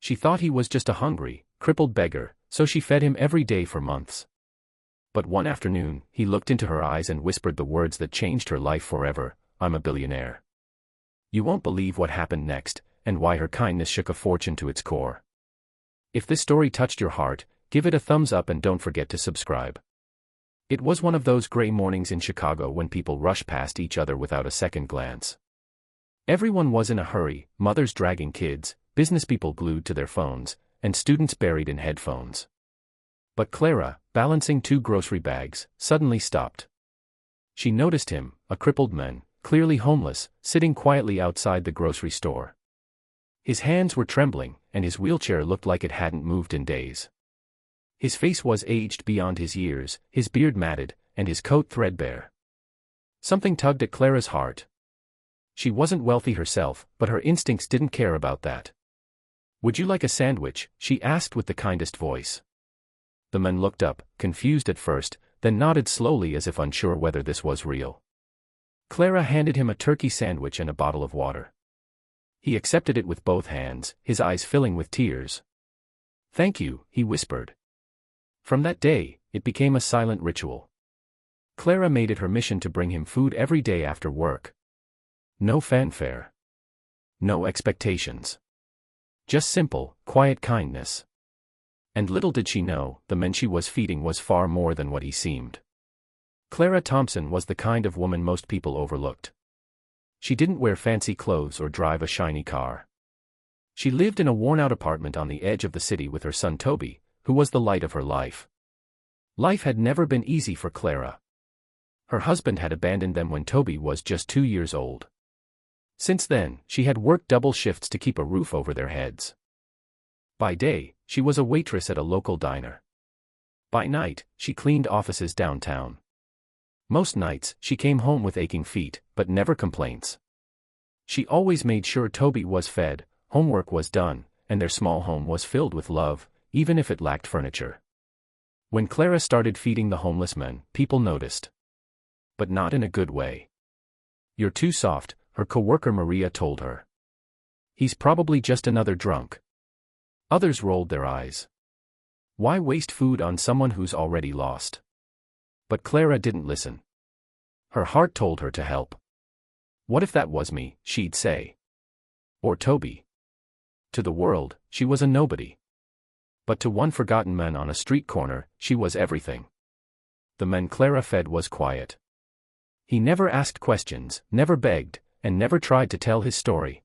She thought he was just a hungry, crippled beggar, so she fed him every day for months. But one afternoon, he looked into her eyes and whispered the words that changed her life forever, "I'm a billionaire." You won't believe what happened next, and why her kindness shook a fortune to its core. If this story touched your heart, give it a thumbs up and don't forget to subscribe. It was one of those gray mornings in Chicago when people rush past each other without a second glance. Everyone was in a hurry, mothers dragging kids, businesspeople glued to their phones, and students buried in headphones. But Clara, balancing 2 grocery bags, suddenly stopped. She noticed him, a crippled man, clearly homeless, sitting quietly outside the grocery store. His hands were trembling, and his wheelchair looked like it hadn't moved in days. His face was aged beyond his years, his beard matted, and his coat threadbare. Something tugged at Clara's heart. She wasn't wealthy herself, but her instincts didn't care about that. "Would you like a sandwich?" she asked with the kindest voice. The man looked up, confused at first, then nodded slowly as if unsure whether this was real. Clara handed him a turkey sandwich and a bottle of water. He accepted it with both hands, his eyes filling with tears. "Thank you," he whispered. From that day, it became a silent ritual. Clara made it her mission to bring him food every day after work. No fanfare. No expectations. Just simple, quiet kindness. And little did she know, the man she was feeding was far more than what he seemed. Clara Thompson was the kind of woman most people overlooked. She didn't wear fancy clothes or drive a shiny car. She lived in a worn-out apartment on the edge of the city with her son Toby, who was the light of her life. Life had never been easy for Clara. Her husband had abandoned them when Toby was just 2 years old. Since then, she had worked double shifts to keep a roof over their heads. By day, she was a waitress at a local diner. By night, she cleaned offices downtown. Most nights, she came home with aching feet, but never complaints. She always made sure Toby was fed, homework was done, and their small home was filled with love, even if it lacked furniture. When Clara started feeding the homeless men, people noticed. But not in a good way. "You're too soft," her coworker Maria told her. "He's probably just another drunk." Others rolled their eyes. Why waste food on someone who's already lost? But Clara didn't listen. Her heart told her to help. "What if that was me?" she'd say. Or Toby. To the world, she was a nobody. But to one forgotten man on a street corner, she was everything. The man Clara fed was quiet. He never asked questions, never begged, and never tried to tell his story.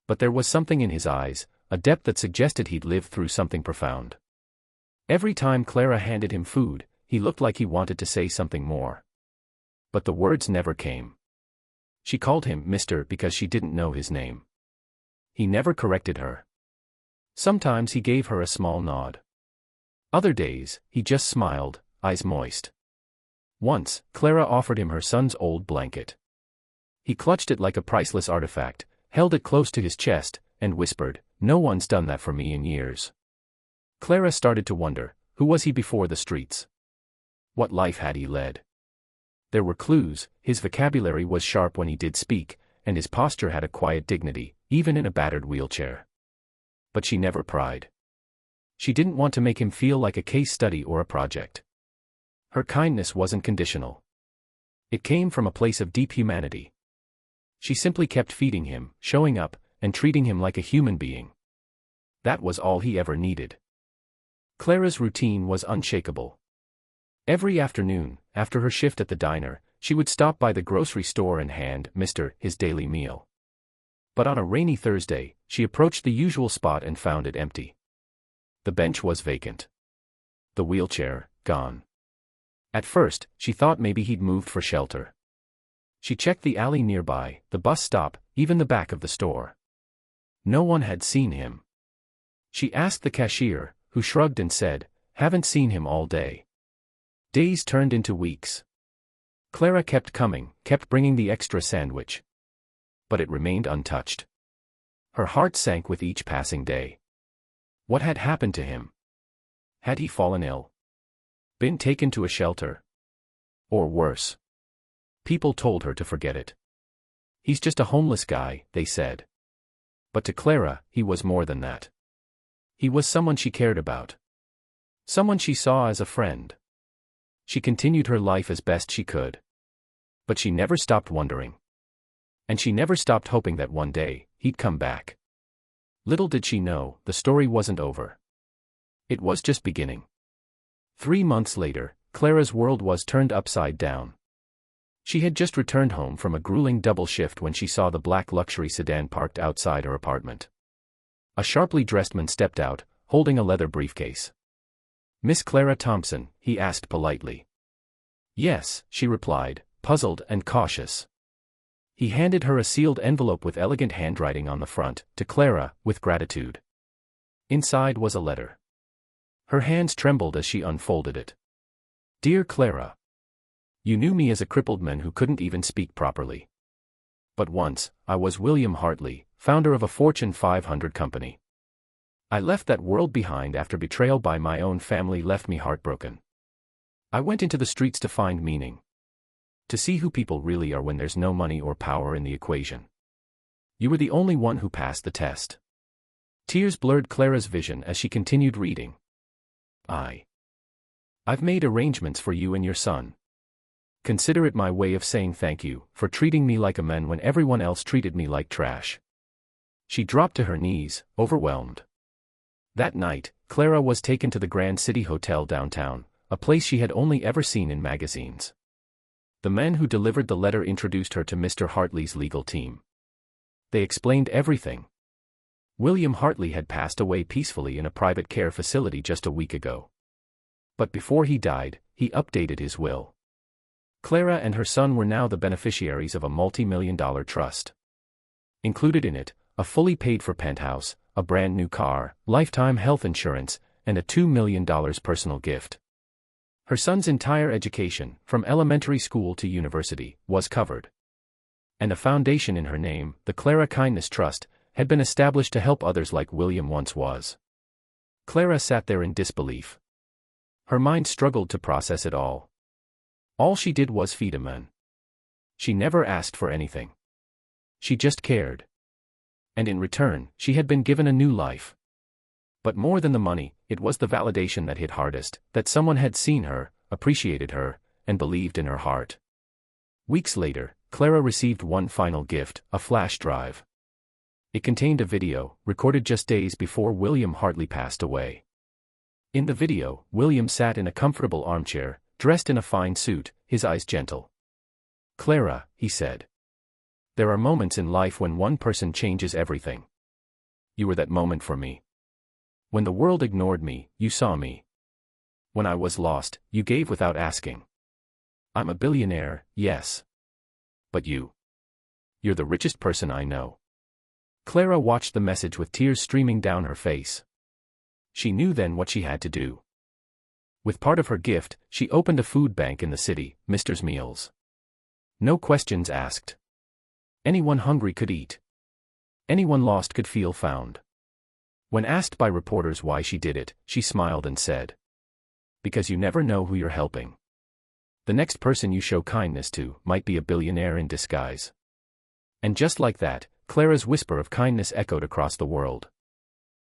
But there was something in his eyes, a depth that suggested he'd lived through something profound. Every time Clara handed him food, he looked like he wanted to say something more. But the words never came. She called him Mr. because she didn't know his name. He never corrected her. Sometimes he gave her a small nod. Other days, he just smiled, eyes moist. Once, Clara offered him her son's old blanket. He clutched it like a priceless artifact, held it close to his chest, and whispered, "No one's done that for me in years." Clara started to wonder, who was he before the streets? What life had he led? There were clues, his vocabulary was sharp when he did speak, and his posture had a quiet dignity, even in a battered wheelchair. But she never pried. She didn't want to make him feel like a case study or a project. Her kindness wasn't conditional. It came from a place of deep humanity. She simply kept feeding him, showing up, and treating him like a human being. That was all he ever needed. Clara's routine was unshakable. Every afternoon, after her shift at the diner, she would stop by the grocery store and hand Mr. his daily meal. But on a rainy Thursday, she approached the usual spot and found it empty. The bench was vacant. The wheelchair, gone. At first, she thought maybe he'd moved for shelter. She checked the alley nearby, the bus stop, even the back of the store. No one had seen him. She asked the cashier, who shrugged and said, "Haven't seen him all day." Days turned into weeks. Clara kept coming, kept bringing the extra sandwich. But it remained untouched. Her heart sank with each passing day. What had happened to him? Had he fallen ill? Been taken to a shelter? Or worse? People told her to forget it. "He's just a homeless guy," they said. But to Clara, he was more than that. He was someone she cared about. Someone she saw as a friend. She continued her life as best she could. But she never stopped wondering. And she never stopped hoping that one day, he'd come back. Little did she know, the story wasn't over. It was just beginning. 3 months later, Clara's world was turned upside down. She had just returned home from a grueling double shift when she saw the black luxury sedan parked outside her apartment. A sharply dressed man stepped out, holding a leather briefcase. "Miss Clara Thompson?" he asked politely. "Yes," she replied, puzzled and cautious. He handed her a sealed envelope with elegant handwriting on the front, "To Clara, with gratitude." Inside was a letter. Her hands trembled as she unfolded it. "Dear Clara. You knew me as a crippled man who couldn't even speak properly. But once, I was William Hartley, founder of a Fortune 500 company. I left that world behind after betrayal by my own family left me heartbroken. I went into the streets to find meaning. To see who people really are when there's no money or power in the equation. You were the only one who passed the test." Tears blurred Clara's vision as she continued reading. I've made arrangements for you and your son. Consider it my way of saying thank you for treating me like a man when everyone else treated me like trash." She dropped to her knees, overwhelmed. That night, Clara was taken to the Grand City Hotel downtown, a place she had only ever seen in magazines. The man who delivered the letter introduced her to Mr. Hartley's legal team. They explained everything. William Hartley had passed away peacefully in a private care facility just a week ago. But before he died, he updated his will. Clara and her son were now the beneficiaries of a multi-million-dollar trust. Included in it, a fully paid-for penthouse, a brand new car, lifetime health insurance, and a $2 million personal gift. Her son's entire education, from elementary school to university, was covered. And a foundation in her name, the Clara Kindness Trust, had been established to help others like William once was. Clara sat there in disbelief. Her mind struggled to process it all. All she did was feed a man. She never asked for anything. She just cared. And in return, she had been given a new life. But more than the money, it was the validation that hit hardest, that someone had seen her, appreciated her, and believed in her heart. Weeks later, Clara received one final gift, a flash drive. It contained a video, recorded just days before William Hartley passed away. In the video, William sat in a comfortable armchair, dressed in a fine suit, his eyes gentle. "Clara," he said. "There are moments in life when one person changes everything. You were that moment for me. When the world ignored me, you saw me. When I was lost, you gave without asking. I'm a billionaire, yes. But you're the richest person I know." Clara watched the message with tears streaming down her face. She knew then what she had to do. With part of her gift, she opened a food bank in the city, Mister's Meals. No questions asked. Anyone hungry could eat. Anyone lost could feel found. When asked by reporters why she did it, she smiled and said, "Because you never know who you're helping. The next person you show kindness to might be a billionaire in disguise." And just like that, Clara's whisper of kindness echoed across the world.